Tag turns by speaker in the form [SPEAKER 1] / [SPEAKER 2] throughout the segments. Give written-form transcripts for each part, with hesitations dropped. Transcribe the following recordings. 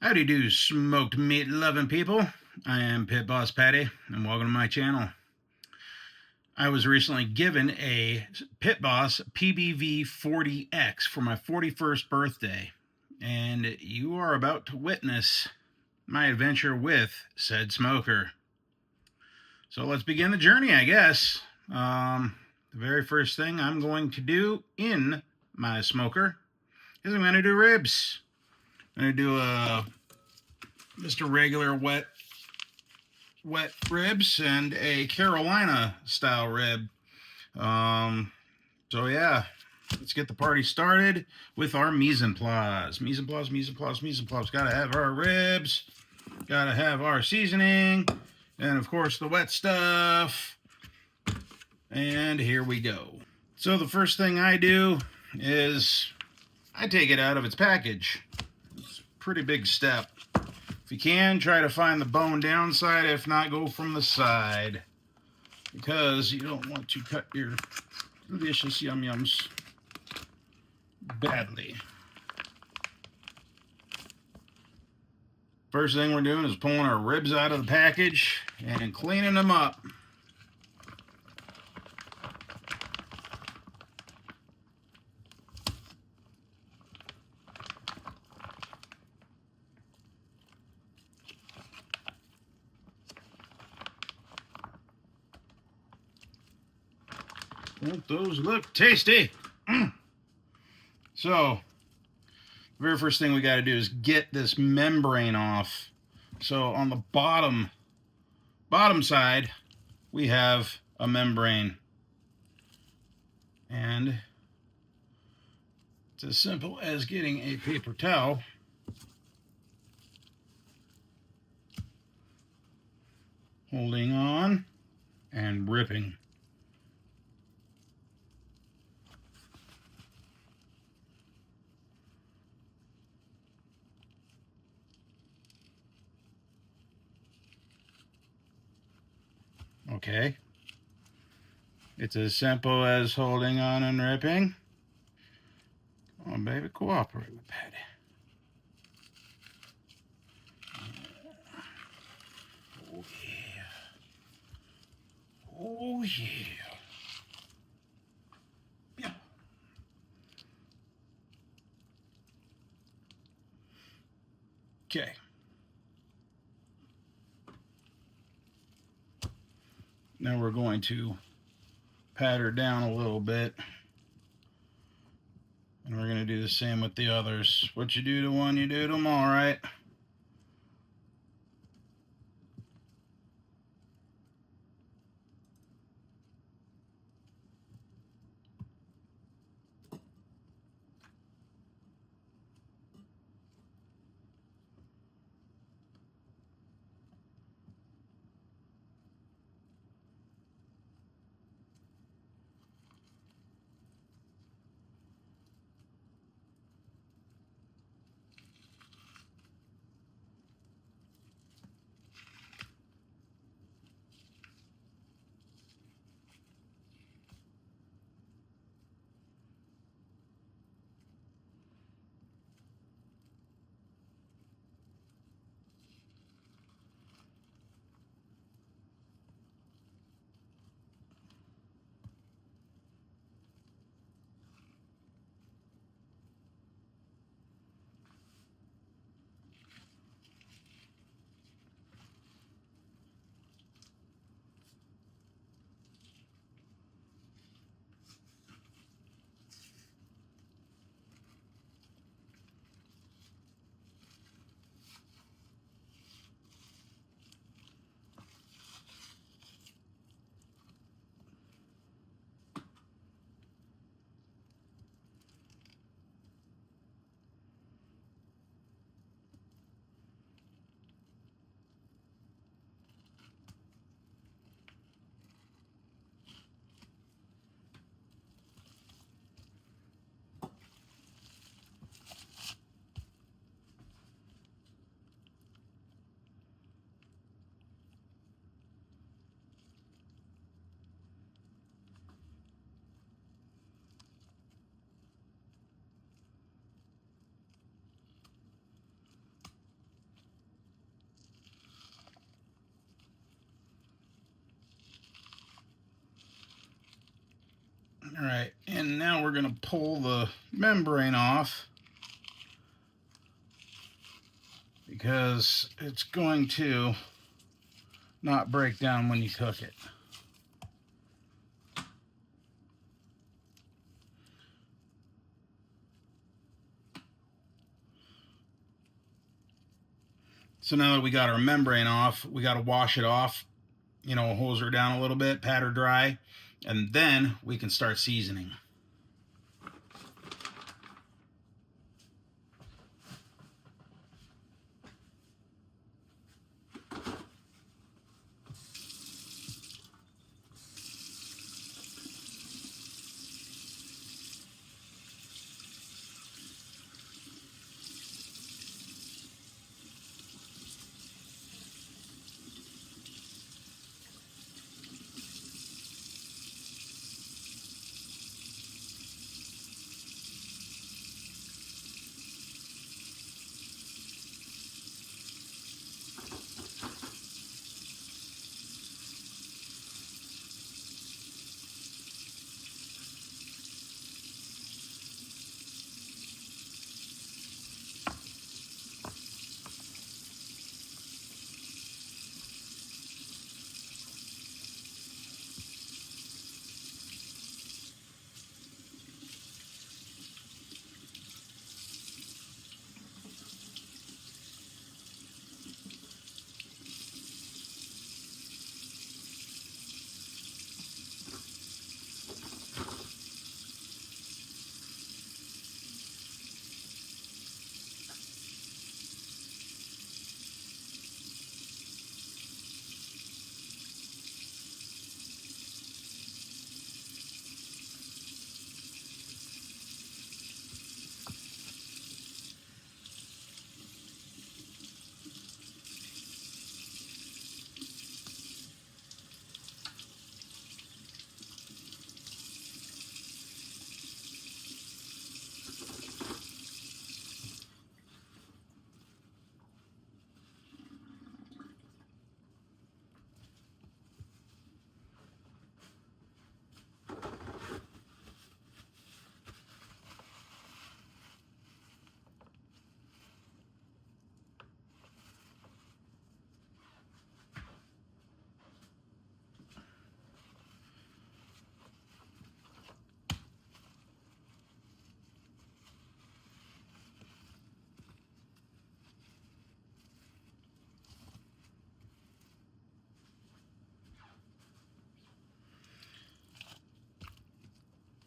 [SPEAKER 1] Howdy do, smoked meat loving people. I am Pit Boss Patty, and welcome to my channel. I was recently given a Pit Boss PBV 40X for my 41st birthday, and you are about to witness my adventure with said smoker. So let's begin the journey, I guess. The very first thing I'm going to do in my smoker is I'm going to do ribs. I'm going to do just a regular wet ribs and a Carolina style rib. So yeah, let's get the party started with our mise en place. Mise en place, mise en place, mise en place. Gotta have our ribs, gotta have our seasoning, and of course the wet stuff. And here we go. So the first thing I do is I take it out of its package. It's a pretty big step. If you can, try to find the bone downside. If not, go from the side, because you don't want to cut your delicious yum-yums badly. First thing we're doing is pulling our ribs out of the package and cleaning them up. Don't those look tasty? So, the very first thing we got to do is get this membrane off. So on the bottom side, we have a membrane. And it's as simple as getting a paper towel, holding on, and ripping. Okay. It's as simple as holding on and ripping. Come on, baby, cooperate with Patty. Oh, yeah. Oh, yeah. Yeah. Okay. Now we're going to pat her down a little bit. And we're going to do the same with the others. What you do to one, you do to them all, right? now we're going to pull the membrane off, because it's going to not break down when you cook it. So now that we got our membrane off, we got to wash it off, hose her down a little bit, pat her dry, and then we can start seasoning.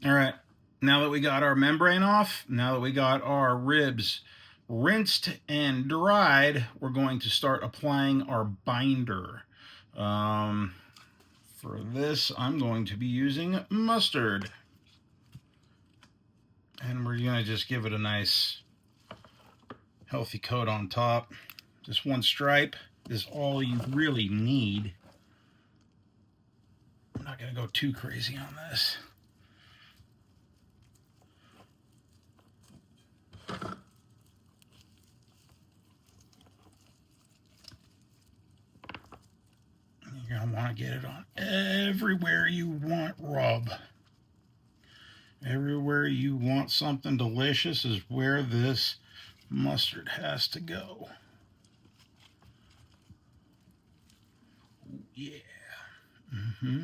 [SPEAKER 1] All right, now that we got our membrane off, now that we got our ribs rinsed and dried, we're going to start applying our binder. For this, I'm going to be using mustard. And we're going to just give it a nice healthy coat on top. Just one stripe is all you really need. I'm not going to go too crazy on this. You're going to want to get it on everywhere you want rub. Everywhere you want something delicious is where this mustard has to go. Yeah. Mm-hmm.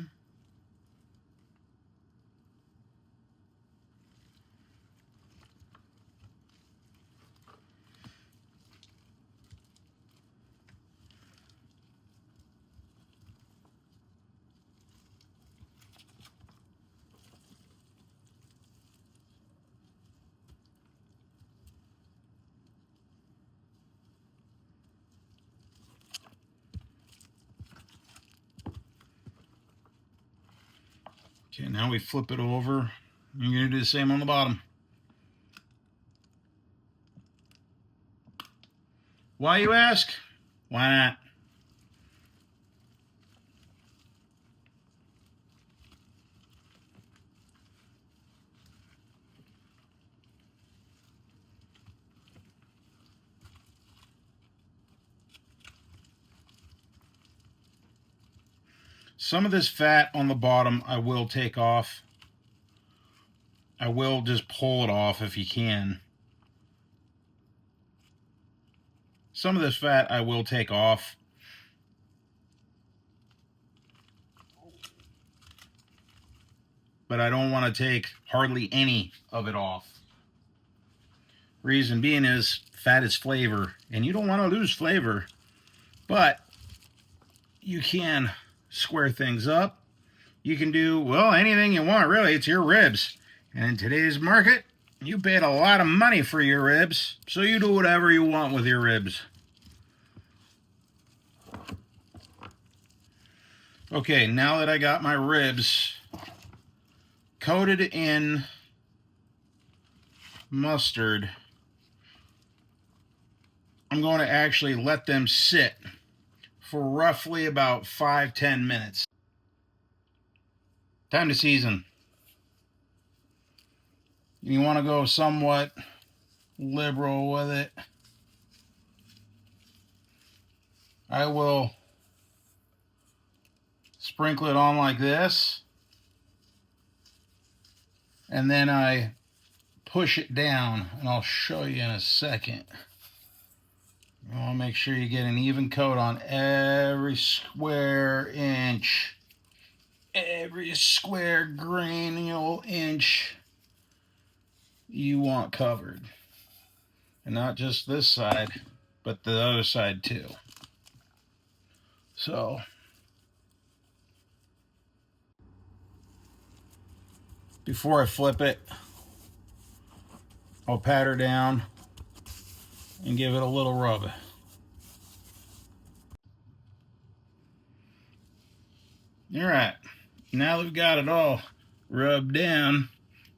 [SPEAKER 1] Okay, now we flip it over. You're going to do the same on the bottom. Why, you ask? Why not? Some of this fat on the bottom I will take off. I I will just pull it off if you can. Some of this fat I will take off. But I don't want to take hardly any of it off. Reason being is fat is flavor, and you don't want to lose flavor. But you can square things up. You can do, well, anything you want, really. It's your ribs. And in today's market, you paid a lot of money for your ribs, so you do whatever you want with your ribs. Okay, now that I got my ribs coated in mustard, I'm going to actually let them sit for roughly about 5-10 minutes. Time to season. You want to go somewhat liberal with it. I will sprinkle it on like this, and then I push it down, and I'll show you in a second. You want to make sure you get an even coat on every square inch, every square granule inch you want covered. And not just this side, but the other side too. So, before I flip it, I'll pat her down and give it a little rub. Alright, now that we've got it all rubbed down,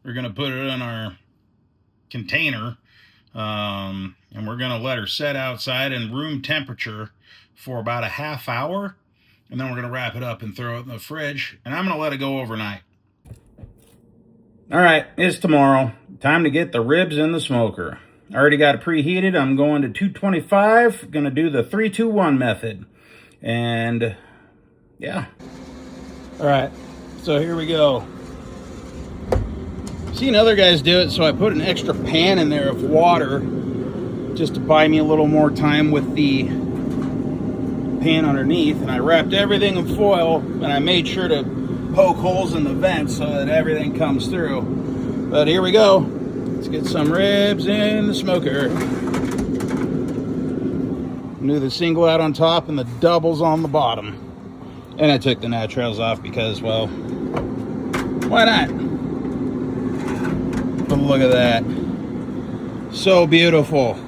[SPEAKER 1] we're going to put it in our container, and we're going to let her set outside in room temperature for about a half hour, and then we're going to wrap it up and throw it in the fridge, and I'm going to let it go overnight. Alright, it's tomorrow. Time to get the ribs in the smoker. I already got it preheated. I'm going to 225. Going to do the 3-2-1 method. And yeah. Alright, so here we go. Seen other guys do it, so I put an extra pan in there of water just to buy me a little more time with the pan underneath. And I wrapped everything in foil, and I made sure to poke holes in the vents so that everything comes through. But here we go. Let's get some ribs in the smoker. Do the single out on top and the doubles on the bottom. And I took the naturals off because, well, why not? But look at that. So beautiful.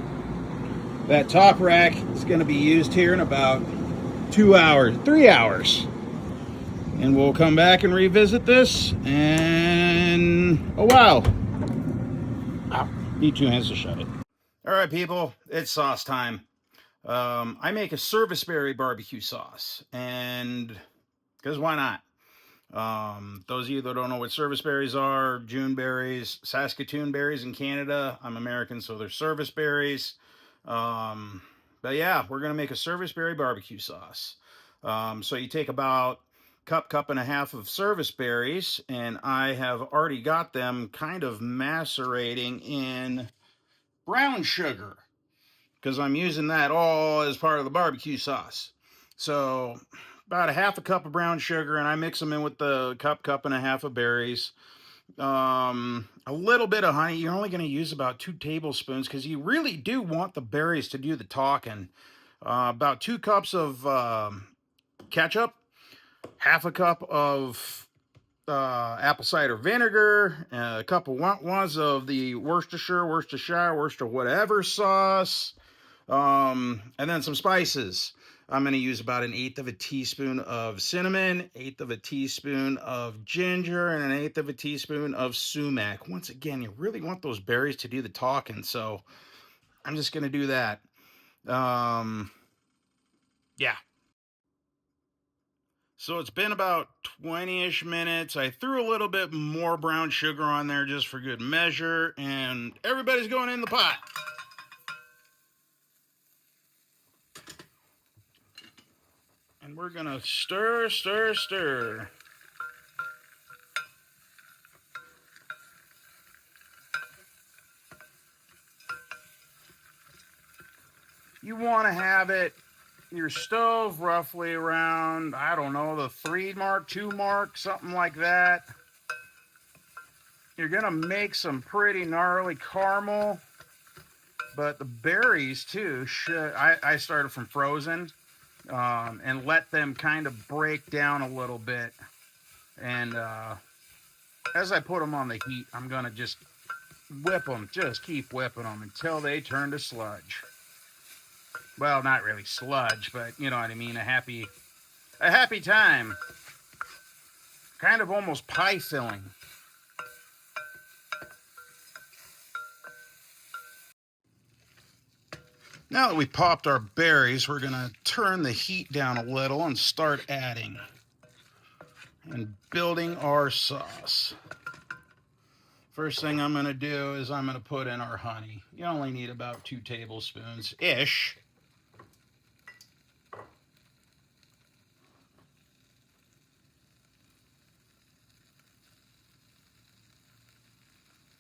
[SPEAKER 1] That top rack is going to be used here in about 2 hours, 3 hours. And we'll come back and revisit this. And, oh wow. Ow, need 2 hands to shut it. All right, people, it's sauce time. I make a Serviceberry barbecue sauce, and because why not? Those of you that don't know what serviceberries are, June berries, Saskatoon berries in Canada. I'm American, so they're serviceberries. But yeah, we're gonna make a Serviceberry barbecue sauce. So you take about cup and a half of serviceberries, and I have already got them kind of macerating in brown sugar, because I'm using that all as part of the barbecue sauce. So about a half a cup of brown sugar, and I mix them in with the cup and a half of berries. A little bit of honey. You're only going to use about 2 tablespoons because you really do want the berries to do the talking. About 2 cups of ketchup, half a cup of apple cider vinegar, a couple ones of the Worcestershire, whatever sauce. And then some spices. I'm going to use about 1/8 of a teaspoon of cinnamon, 1/8 of a teaspoon of ginger, and 1/8 of a teaspoon of sumac. Once again, you really want those berries to do the talking, so I'm just going to do that. Yeah. So it's been about 20-ish minutes. I threw a little bit more brown sugar on there just for good measure, and everybody's going in the pot. And we're gonna stir, stir, stir. You want to have it, your stove roughly around, I don't know, the 3 mark, 2 mark, something like that. You're going to make some pretty gnarly caramel, but the berries too should, I started from frozen and let them kind of break down a little bit. And as I put them on the heat, I'm going to just whip them, just keep whipping them until they turn to sludge. Well, not really sludge, but you know what I mean, a happy time. Kind of almost pie filling. Now that we popped our berries, we're going to turn the heat down a little and start adding and building our sauce. First thing I'm going to do is I'm going to put in our honey. You only need about 2 tablespoons-ish.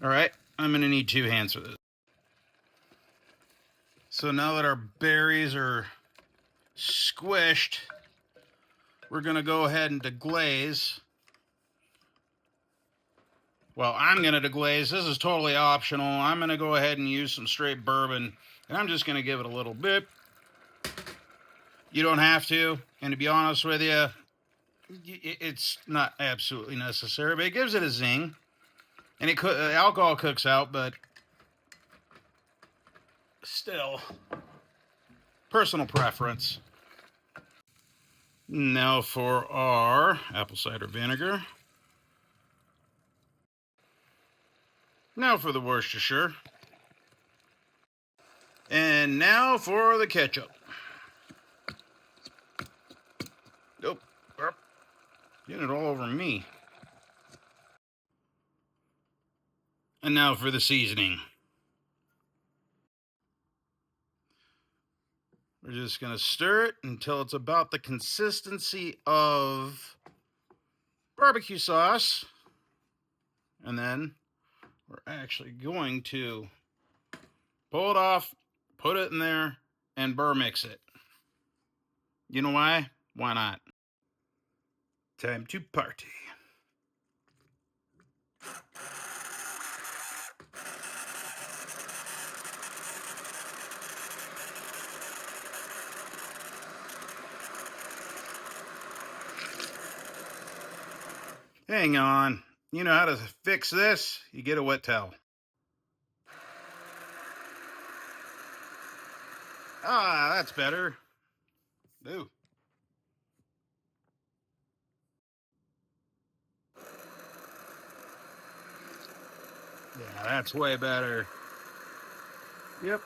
[SPEAKER 1] All right, I'm going to need 2 hands for this. So now that our berries are squished, we're going to go ahead and deglaze. Well, I'm going to deglaze. This is totally optional. I'm going to go ahead and use some straight bourbon, and I'm just going to give it a little bit. You don't have to, and to be honest with you, it's not absolutely necessary, but it gives it a zing. And alcohol cooks out, but still, personal preference. Now for our apple cider vinegar. Now for the Worcestershire. And now for the ketchup. Nope. Getting it all over me. And now for the seasoning. We're just going to stir it until it's about the consistency of barbecue sauce. And then we're actually going to pull it off, put it in there, and burr mix it. You know why? Why not? Time to party. Hang on. You know how to fix this? You get a wet towel. Ah, that's better. Ooh. Yeah, that's way better. Yep.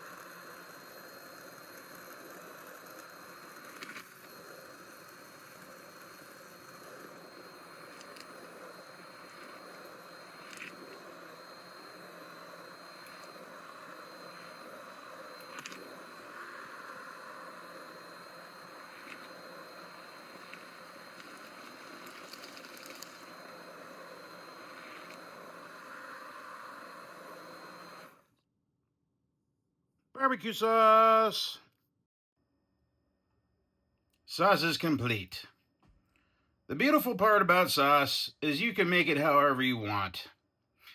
[SPEAKER 1] Barbecue sauce. Sauce is complete. The beautiful part about sauce is you can make it however you want.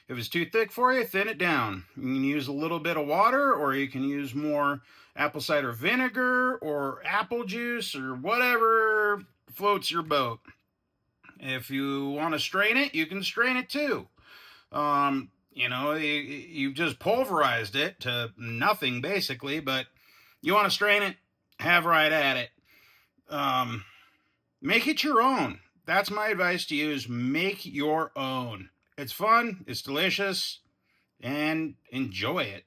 [SPEAKER 1] If it's too thick for you, thin it down. You can use a little bit of water, or you can use more apple cider vinegar or apple juice or whatever floats your boat. If you want to strain it, you can strain it too. You've just pulverized it to nothing basically, but you want to strain it, have right at it. Make it your own. That's my advice to you, is make your own. It's fun, it's delicious, and enjoy it.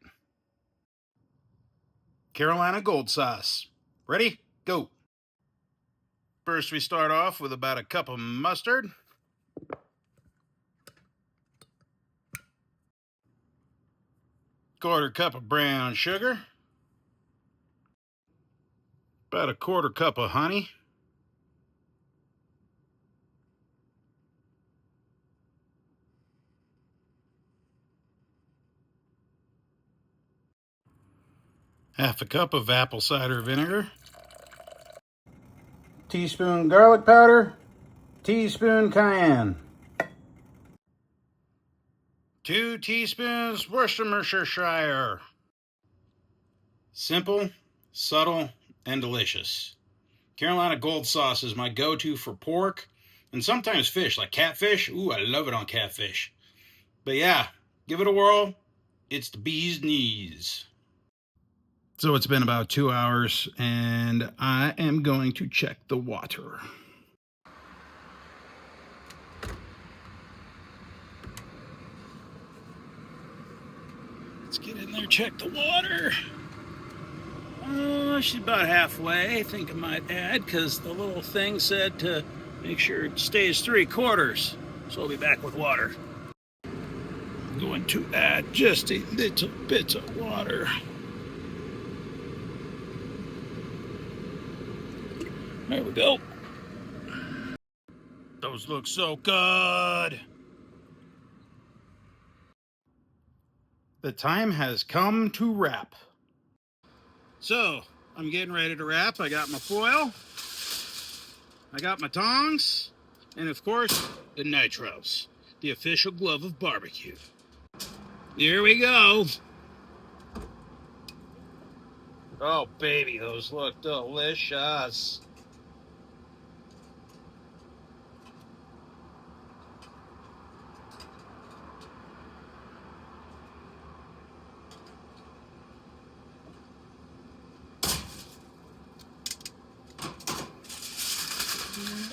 [SPEAKER 1] Carolina Gold Sauce. Ready? Go. First, we start off with about a cup of mustard. Quarter cup of brown sugar. About a quarter cup of honey. Half a cup of apple cider vinegar, teaspoon garlic powder, teaspoon cayenne, 2 teaspoons Worcestershire. Simple, subtle, and delicious. Carolina Gold sauce is my go-to for pork and sometimes fish, like catfish. Ooh, I love it on catfish. But yeah, give it a whirl. It's the bee's knees. So it's been about 2 hours, and I am going to check the water. Let's get in there, check the water. She's about halfway, I think I might add, because the little thing said to make sure it stays 3/4. So I'll be back with water. I'm going to add just a little bit of water. There we go. Those look so good. The time has come to wrap. So, I'm getting ready to wrap. I got my foil, I got my tongs, and of course, the nitros, the official glove of barbecue. Here we go. Oh, baby, those look delicious.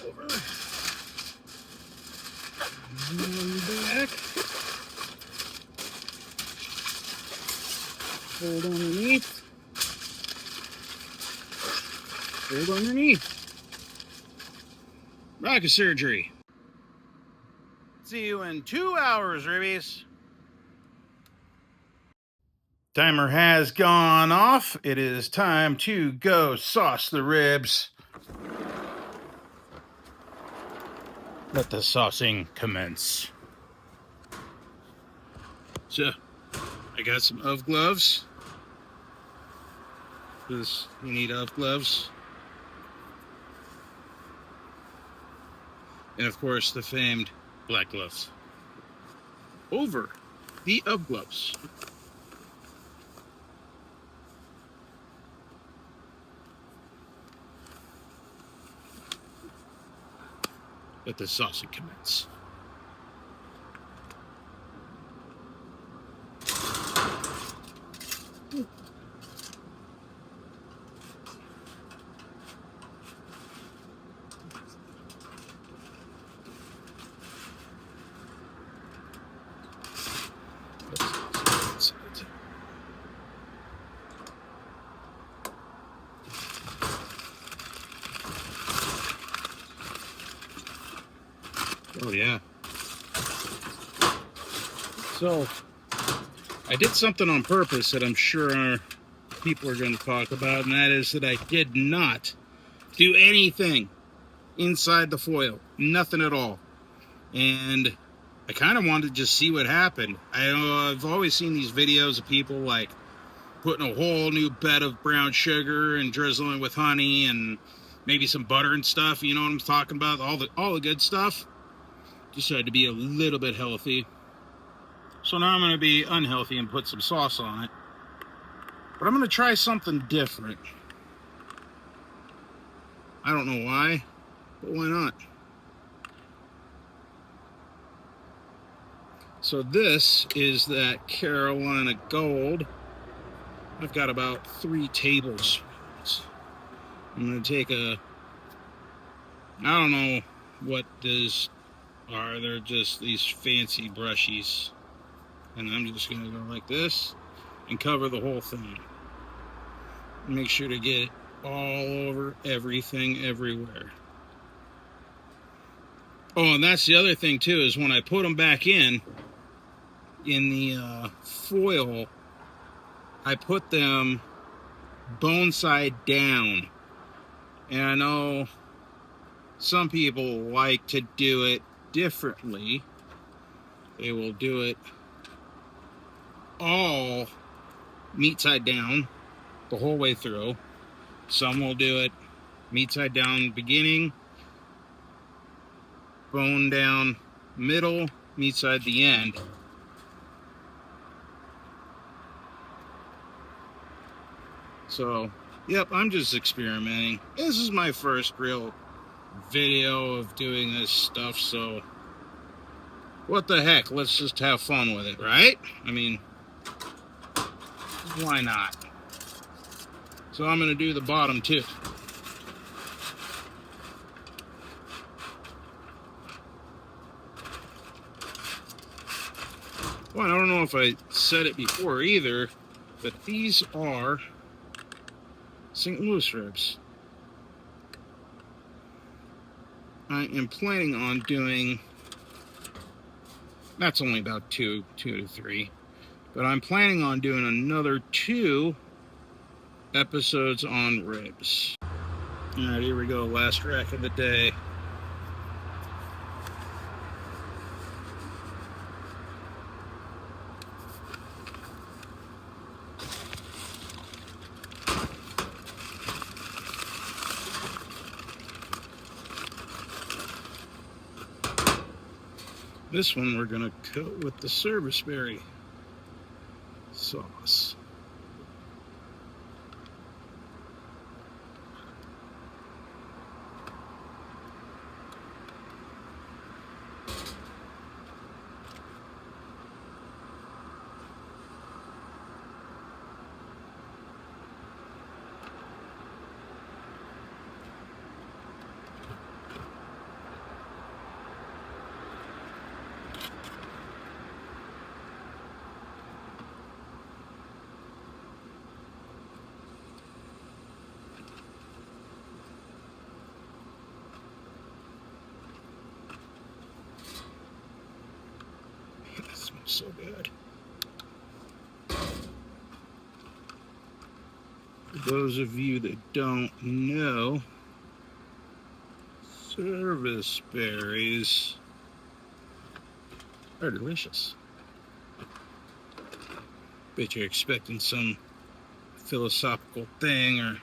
[SPEAKER 1] Over. Back. Hold underneath. Hold underneath. Rocket surgery. See you in 2 hours, ribbies. Timer has gone off. It is time to go sauce the ribs. Let the saucing commence. So, I got some UV gloves. Because you need UV gloves. And of course, the famed black gloves. Over the UV gloves. Let the sausage commence. Oh yeah. So, I did something on purpose that I'm sure people are going to talk about, and that is that I did not do anything inside the foil. Nothing at all. And I kind of wanted to just see what happened. I've always seen these videos of people like putting a whole new bed of brown sugar and drizzling with honey and maybe some butter and stuff. You know what I'm talking about? All the good stuff. Decided to be a little bit healthy. So now I'm going to be unhealthy and put some sauce on it. But I'm going to try something different. I don't know why, but why not? So this is that Carolina Gold. I've got about 3 tablespoons. I'm going to take I don't know what this are. They're just these fancy brushies. And I'm just going to go like this and cover the whole thing. Make sure to get it all over everything, everywhere. Oh, and that's the other thing too, is when I put them back in the foil, I put them bone side down. And I know some people like to do it differently. They will do it all meat side down, the whole way through. Some will do it meat side down beginning, bone down middle, meat side the end. So, yep, I'm just experimenting. This is my first real video of doing this stuff, so what the heck, let's just have fun with it, right? I mean, why not? So I'm gonna do the bottom too. Well, I don't know if I said it before either, but these are St. Louis ribs. I am planning on doing, that's only about two to three, but I'm planning on doing another 2 episodes on ribs. All right, here we go, last rack of the day. This one we're gonna coat with the Serviceberry sauce. That smells so good. For those of you that don't know, Serviceberries are delicious. Bet you're expecting some philosophical thing or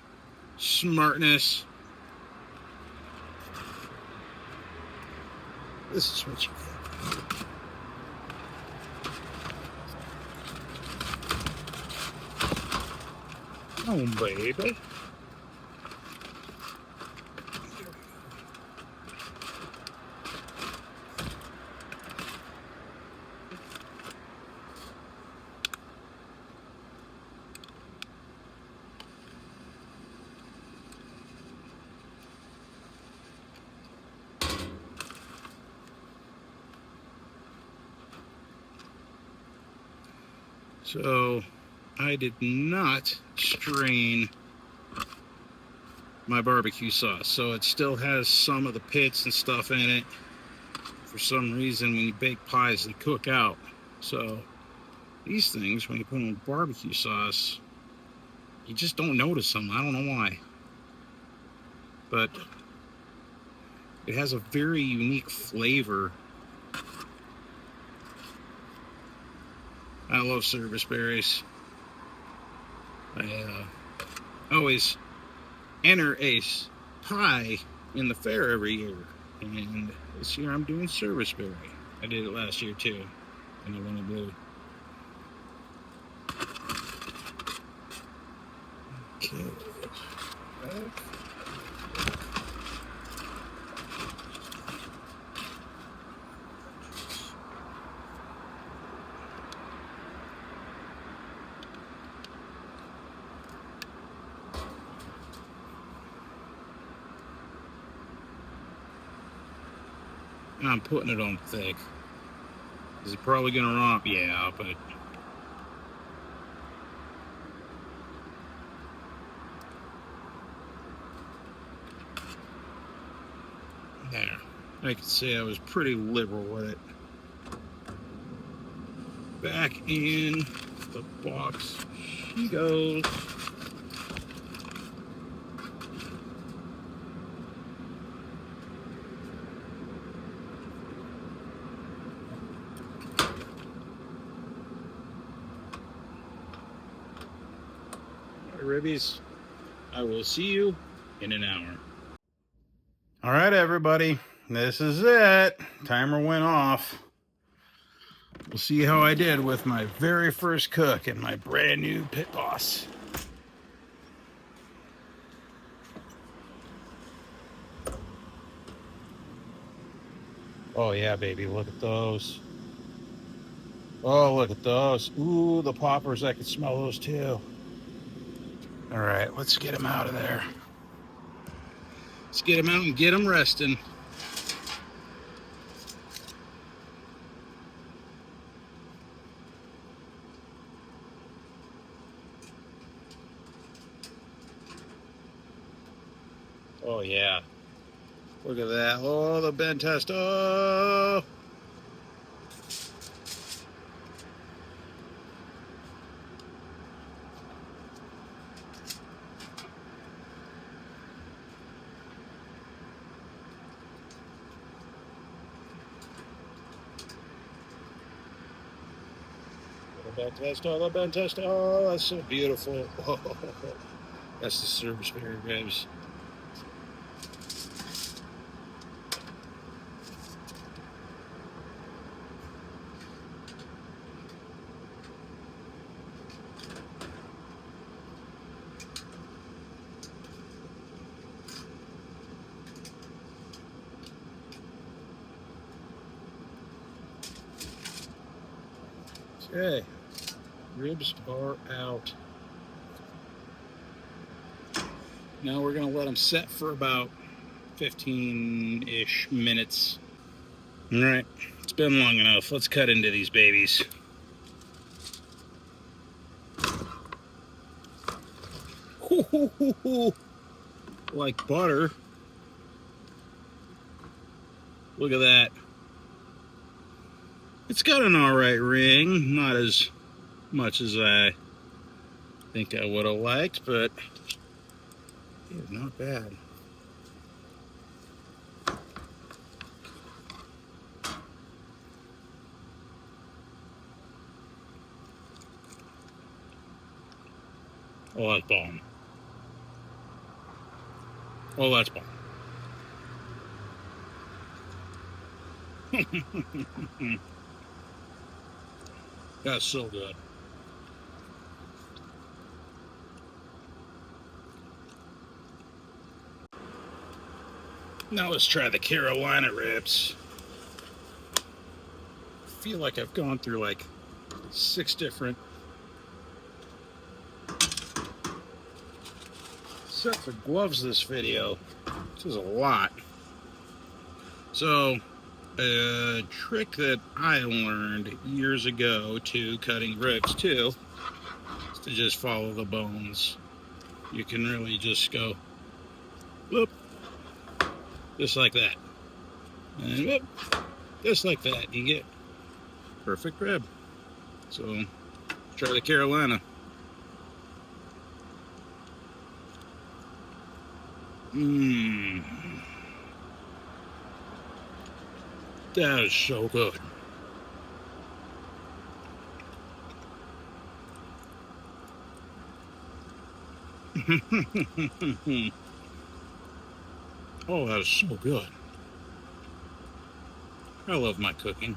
[SPEAKER 1] smartness. This is what you get. Oh, baby. So I did not strain my barbecue sauce, so it still has some of the pits and stuff in it. For some reason, when you bake pies, they cook out. So these things, when you put them in barbecue sauce, you just don't notice them. I don't know why, but it has a very unique flavor. I love Serviceberries. I always enter a pie in the fair every year, and this year I'm doing Serviceberry. I did it last year too, and I won a blue. Okay. I'm putting it on thick. Is it probably gonna romp? Yeah, but there. I can say I was pretty liberal with it. Back in the box she goes. ribbies. I will see you in an hour. All right, everybody. This is it. Timer went off. We'll see how I did with my very first cook in my brand new Pit Boss. Oh yeah, baby, look at those. Oh, look at those. Ooh, the poppers, I can smell those too. All right, let's get them out of there. Let's get them out and get them resting. Oh yeah. Look at that. Oh, the bend test. Oh. The bend test. Oh, the bend test. Oh, that's so beautiful. Oh, that's the Serviceberry ribs. Okay, ribs are out. Now we're gonna let them set for about 15-ish minutes. All right, it's been long enough. Let's cut into these babies. Like butter. Look at that. It's got an alright ring, not as much as I think I would have liked, but it's not bad. Oh, that's bomb. Oh, that's bomb. That's so good. Now let's try the Carolina ribs. I feel like I've gone through like 6 different sets of gloves this video. This is a lot. So, a trick that I learned years ago to cutting ribs too is to just follow the bones. You can really just go whoop, just like that, and whoop, just like that. You get perfect rib. So try the Carolina. That is so good. Oh, that is so good. I love my cooking.